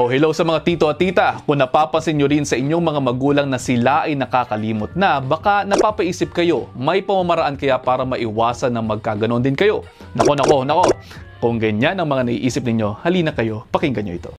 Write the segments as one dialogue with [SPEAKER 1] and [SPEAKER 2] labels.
[SPEAKER 1] Hello sa mga tito at tita. Kung napapansin nyo rin sa inyong mga magulang na sila ay nakakalimot na, baka napapaisip kayo, may pamamaraan kaya para maiwasan na magkaganon din kayo? Nako. Kung ganyan ang mga naiisip ninyo, halina kayo, pakinggan nyo ito.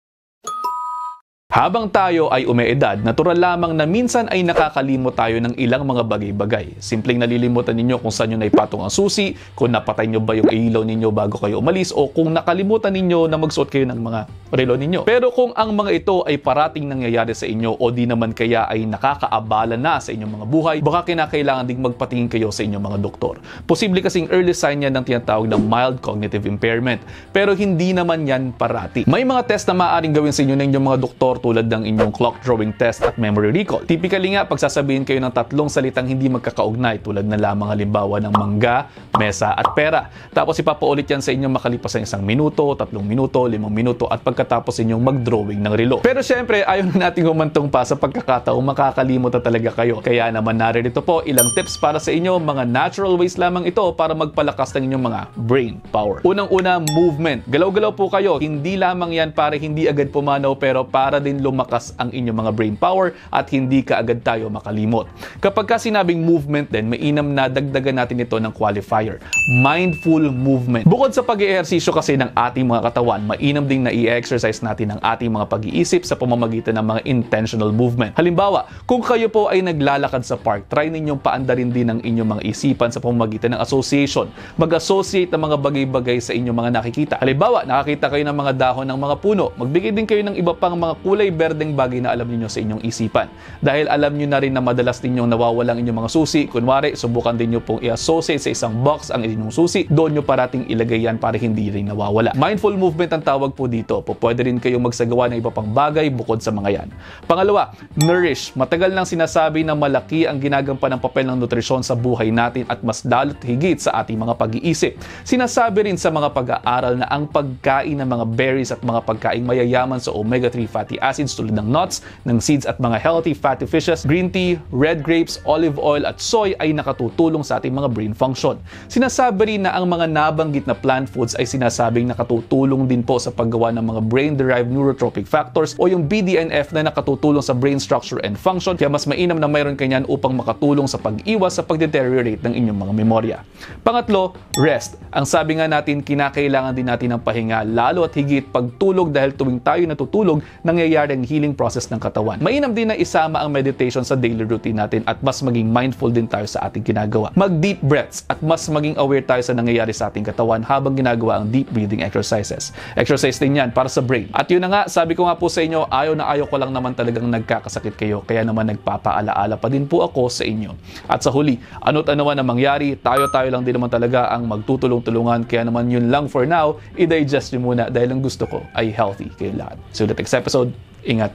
[SPEAKER 1] Habang tayo ay umeedad, natural lamang na minsan ay nakakalimot tayo ng ilang mga bagay-bagay. Simpleng nalilimutan ninyo kung saan nyo naipatong ang susi, kung napatay nyo ba yung ilaw ninyo bago kayo umalis, o kung nakalimutan ninyo na magsuot kayo ng mga relo ninyo. Pero kung ang mga ito ay parating nangyayari sa inyo o di naman kaya ay nakakaabala na sa inyong mga buhay, baka kinakailangan ding magpatingin kayo sa inyong mga doktor. Posible kasing early sign yan ng tinatawag na mild cognitive impairment. Pero hindi naman yan parati. May mga test na maaaring gawin sa inyo ng inyong mga doktor tulad ng inyong clock drawing test at memory recall. Typically nga, pagsasabihin kayo ng 3 salitang hindi magkakaugnay tulad na lamang halimbawa ng mangga, mesa at pera. Tapos ipapaulit yan sa inyong makalipas ng 1 minuto, 3 minuto, 5 minuto at pagkatapos inyong mag-drawing ng relo. Pero syempre, ayaw na natin humantong pa sa pagkakataong makakalimot na talaga kayo. Kaya naman naririto po ilang tips para sa inyo, mga natural ways lamang ito para magpalakas ng inyong mga brain power. Unang-una, movement. Galaw-galaw po kayo. Hindi lamang yan para hindi agad pumanaw pero para din lumakas ang inyong mga brain power at hindi ka agad tayo makalimot. Kapag ka sinabing movement din, mainam na dagdagan natin ito ng qualifier. Mindful movement. Bukod sa pag-eehersisyo kasi ng ating mga katawan, mainam ding na i-exercise natin ang ating mga pag-iisip sa pamamagitan ng mga intentional movement. Halimbawa, kung kayo po ay naglalakad sa park, try ninyong paandarin din ang inyong mga isipan sa pamamagitan ng association. Mag-associate ng mga bagay-bagay sa inyong mga nakikita. Halimbawa, nakakita kayo ng mga dahon ng mga puno. Magbigay din kayo ng iba pang mga kulay berdeng bagay na alam niyo sa inyong isipan. Dahil alam niyo na rin na madalas ninyong nawawalang inyong mga susi. Kunwari, subukan din niyo pong i-associate sa isang box ang inyong susi. Doon niyo parating ilagay yan para hindi rin nawawala. Mindful movement ang tawag po dito. Pwede rin kayong magsagawa ng iba pang bagay bukod sa mga yan. Pangalawa, nourish. Matagal nang sinasabi na malaki ang ginagampan ng papel ng nutrisyon sa buhay natin at mas lalo't higit sa ating mga pag-iisip. Sinasabi rin sa mga pag-aaral na ang pagkain ng mga berries at mga pagkain mayayaman sa omega-3 fatty acids tulad ng nuts, ng seeds at mga healthy fatty fishes, green tea, red grapes, olive oil at soy ay nakatutulong sa ating mga brain function. Sinasabi rin na ang mga nabanggit na plant foods ay sinasabing nakatutulong din po sa paggawa ng mga brain-derived neurotropic factors o yung BDNF na nakatutulong sa brain structure and function, kaya mas mainam na mayroon kanyan upang makatulong sa pag-iwas sa pag-deteriorate ng inyong mga memorya. Pangatlo, rest. Ang sabi nga natin, kinakailangan din natin ng pahinga lalo at higit pagtulog dahil tuwing tayo natutulog, nangyayari ang healing process ng katawan. Mainam din na isama ang meditation sa daily routine natin at mas maging mindful din tayo sa ating ginagawa. Mag-deep breaths at mas maging aware tayo sa nangyayari sa ating katawan habang ginagawa ang deep breathing exercises. Exercise din yan para sa brain. At yun na nga, sabi ko nga po sa inyo, ayaw ko lang naman talagang nagkakasakit kayo, kaya naman nagpapaalaala pa din po ako sa inyo. At sa huli, ano't ano man ang mangyari, tayo lang din naman talaga ang magtutulong-tulungan, kaya naman yun lang for now, i-digest nyo muna dahil ang gusto ko ay healthy kayong lahat. So the next episode, ingat!